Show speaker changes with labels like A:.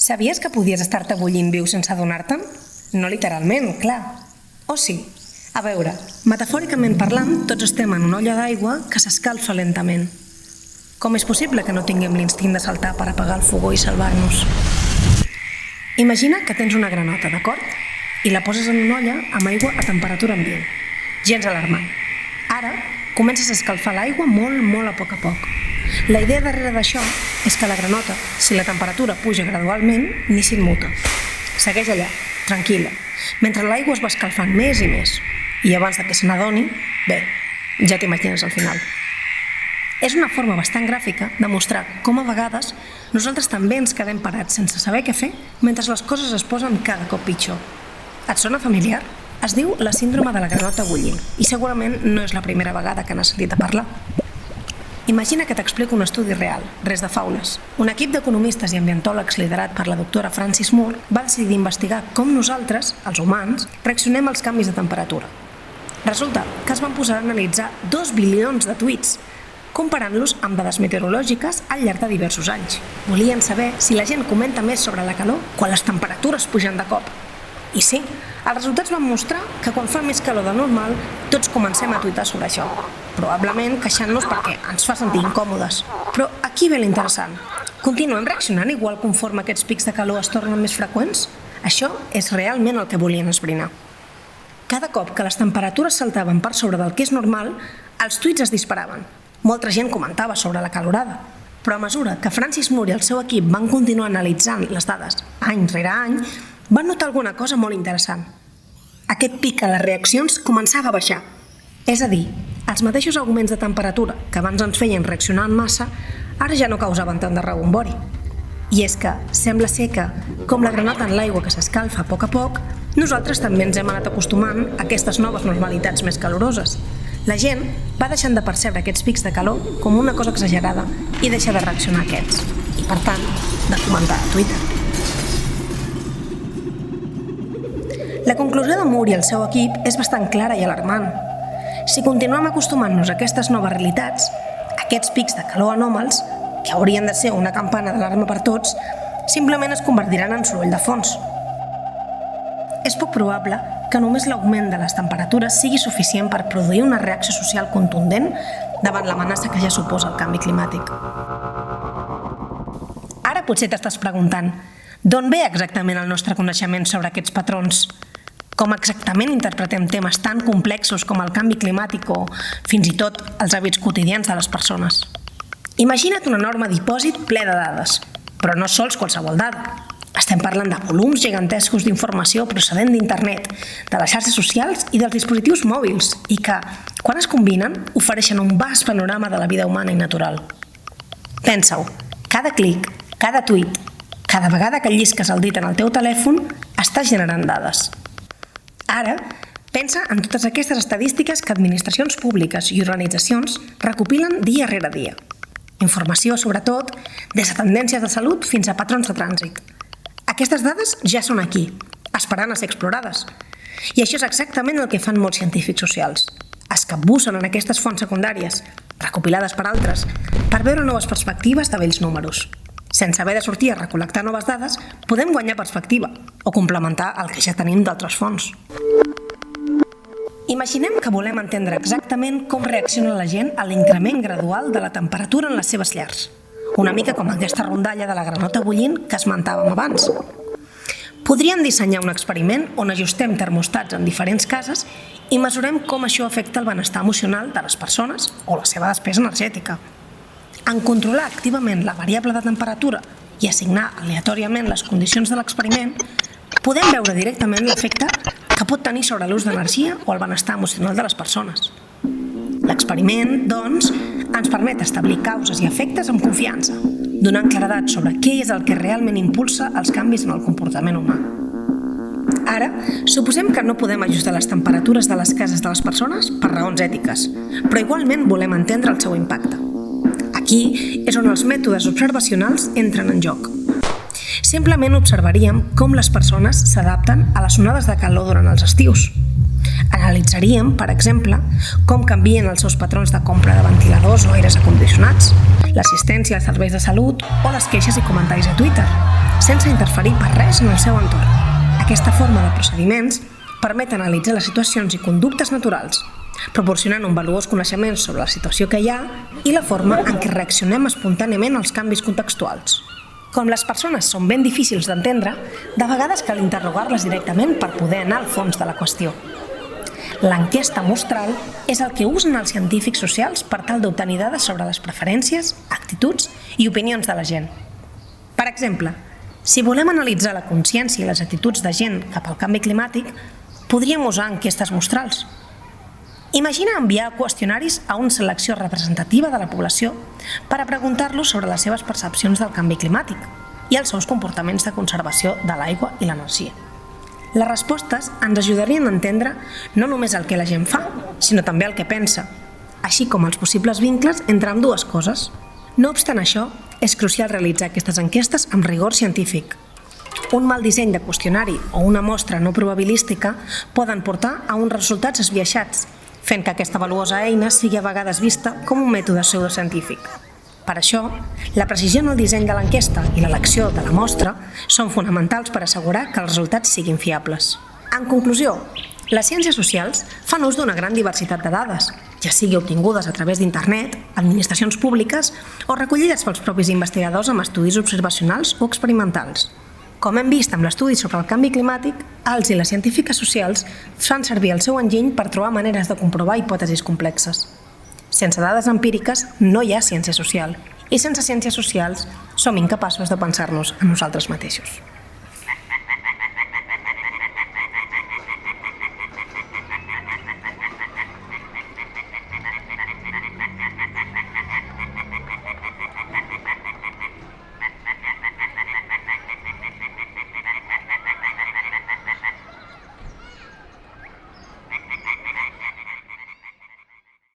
A: Sabies que podies estar-te bullint viu sense adonar-te'n? No literalment, clar. O sí? A veure, metafòricament parlant, tots estem en una olla d'aigua que s'escalfa lentament. Com és possible que no tinguem l'instint de saltar per apagar el fogó i salvar-nos? Imagina que tens una granota, d'acord? I la poses en una olla amb aigua a temperatura ambient. Gens alarmant. Ara, comences a escalfar l'aigua molt a poc. La idea darrere d'això és que la granota, si la temperatura puja gradualment, ni s'immuta. Segueix allà, tranquil·la, mentre l'aigua es va escalfant més i més. I abans que se n'adoni, bé, ja t'imagines al final. És una forma bastant gràfica de mostrar com a vegades nosaltres també ens quedem parats sense saber què fer mentre les coses es posen cada cop pitjor. Et sona familiar? Es diu la síndrome de la granota bullint i segurament no és la primera vegada que n'has sentit a parlar. Imagina que t'explico un estudi real, res de faules. Un equip d'economistes i ambientòlegs liderat per la doctora Frances Moore va decidir investigar com nosaltres, els humans, reaccionem als canvis de temperatura. Resulta que es van posar a analitzar 2 bilions de tuits, comparant-los amb dades meteorològiques al llarg de diversos anys. Volien saber si la gent comenta més sobre la calor quan les temperatures pugen de cop. I sí, els resultats van mostrar que quan fa més calor de normal, tots comencem a tuitar sobre això, probablement queixant-nos perquè ens fa sentir incòmodes. Però aquí ve l'interessant. Continuem reaccionant igual conforme aquests pics de calor es tornen més freqüents? Això és realment el que volien esbrinar. Cada cop que les temperatures saltaven per sobre del que és normal, els tuits es disparaven. Molta gent comentava sobre la calorada. Però a mesura que Frances Moore i el seu equip van continuar analitzant les dades any rere any, van notar alguna cosa molt interessant. Aquest pic a les reaccions començava a baixar. És a dir, els mateixos augments de temperatura que abans ens feien reaccionar en massa, ara ja no causaven tant de rebombori. I és que sembla ser que, com la granota en l'aigua que s'escalfa a poc, nosaltres també ens hem anat acostumant a aquestes noves normalitats més caloroses. La gent va deixant de percebre aquests pics de calor com una cosa exagerada i deixa de reaccionar a aquests. I, per tant, de comentar a Twitter. La conclusió de Moore i el seu equip és bastant clara i alarmant. Si continuem acostumant-nos a aquestes noves realitats, aquests pics de calor anòmals, que haurien de ser una campana d'alarma per tots, simplement es convertiran en soroll de fons. És poc probable que només l'augment de les temperatures sigui suficient per produir una reacció social contundent davant l'amenaça que ja suposa el canvi climàtic. Ara potser t'estàs preguntant, d'on ve exactament el nostre coneixement sobre aquests patrons? Com exactament interpretem temes tan complexos com el canvi climàtic o, fins i tot, els hàbits quotidians de les persones? Imagina't un enorme dipòsit ple de dades, però no sols qualsevol dada. Estem parlant de volums gigantescos d'informació procedent d'internet, de les xarxes socials i dels dispositius mòbils, i que, quan es combinen, ofereixen un vast panorama de la vida humana i natural. Pensa-ho, cada clic, cada tuit, cada vegada que llisques el dit en el teu telèfon, estàs generant dades. Ara, pensa en totes aquestes estadístiques que administracions públiques i organitzacions recopilen dia rere dia. Informació, sobretot, des de tendències de salut fins a patrons de trànsit. Aquestes dades ja són aquí, esperant a ser explorades. I això és exactament el que fan molts científics socials. Es capbussen en aquestes fonts secundàries, recopilades per altres, per veure noves perspectives de vells números. Sense haver de sortir a recol·lectar noves dades, podem guanyar perspectiva o complementar el que ja tenim d'altres fonts. Imaginem que volem entendre exactament com reacciona la gent a l'increment gradual de la temperatura en les seves llars. Una mica com aquesta rondalla de la granota bullint que esmentàvem abans. Podríem dissenyar un experiment on ajustem termostats en diferents cases i mesurem com això afecta el benestar emocional de les persones o la seva despesa energètica. En controlar activament la variable de temperatura i assignar aleatòriament les condicions de l'experiment, podem veure directament l'efecte que pot tenir sobre l'ús d'energia o el benestar emocional de les persones. L'experiment, doncs, ens permet establir causes i efectes amb confiança, donant claredat sobre què és el que realment impulsa els canvis en el comportament humà. Ara, suposem que no podem ajustar les temperatures de les cases de les persones per raons ètiques, però igualment volem entendre el seu impacte. Aquí és on els mètodes observacionals entren en joc. Simplement observaríem com les persones s'adapten a les onades de calor durant els estius. Analitzaríem, per exemple, com canvien els seus patrons de compra de ventiladors o aires acondicionats, l'assistència als serveis de salut o les queixes i comentaris a Twitter, sense interferir per res en el seu entorn. Aquesta forma de procediments permet analitzar les situacions i conductes naturals, proporcionant un valuós coneixement sobre la situació que hi ha i la forma en què reaccionem espontàniament als canvis contextuals. Com les persones són ben difícils d'entendre, de vegades cal interrogar-les directament per poder anar al fons de la qüestió. L'enquesta mostral és el que usen els científics socials per tal d'obtenir dades sobre les preferències, actituds i opinions de la gent. Per exemple, si volem analitzar la consciència i les actituds de gent cap al canvi climàtic, podríem usar enquestes mostrals. Imagina enviar qüestionaris a una selecció representativa de la població per a preguntar-los sobre les seves percepcions del canvi climàtic i els seus comportaments de conservació de l'aigua i l'energia. Les respostes ens ajudarien a entendre no només el que la gent fa, sinó també el que pensa, així com els possibles vincles entre ambdues coses. No obstant això, és crucial realitzar aquestes enquestes amb rigor científic. Un mal disseny de qüestionari o una mostra no probabilística poden portar a uns resultats esbiaixats, fent que aquesta valuosa eina sigui a vegades vista com un mètode pseudocientífic. Per això, la precisió en el disseny de l'enquesta i l'elecció de la mostra són fonamentals per assegurar que els resultats siguin fiables. En conclusió, les ciències socials fan ús d'una gran diversitat de dades, ja sigui obtingudes a través d'internet, administracions públiques o recollides pels propis investigadors amb estudis observacionals o experimentals. Com hem vist amb l'estudi sobre el canvi climàtic, els i les científiques socials fan servir el seu enginy per trobar maneres de comprovar hipòtesis complexes. Sense dades empíriques no hi ha ciència social, i sense ciències socials som incapaços de pensar-nos a nosaltres mateixos.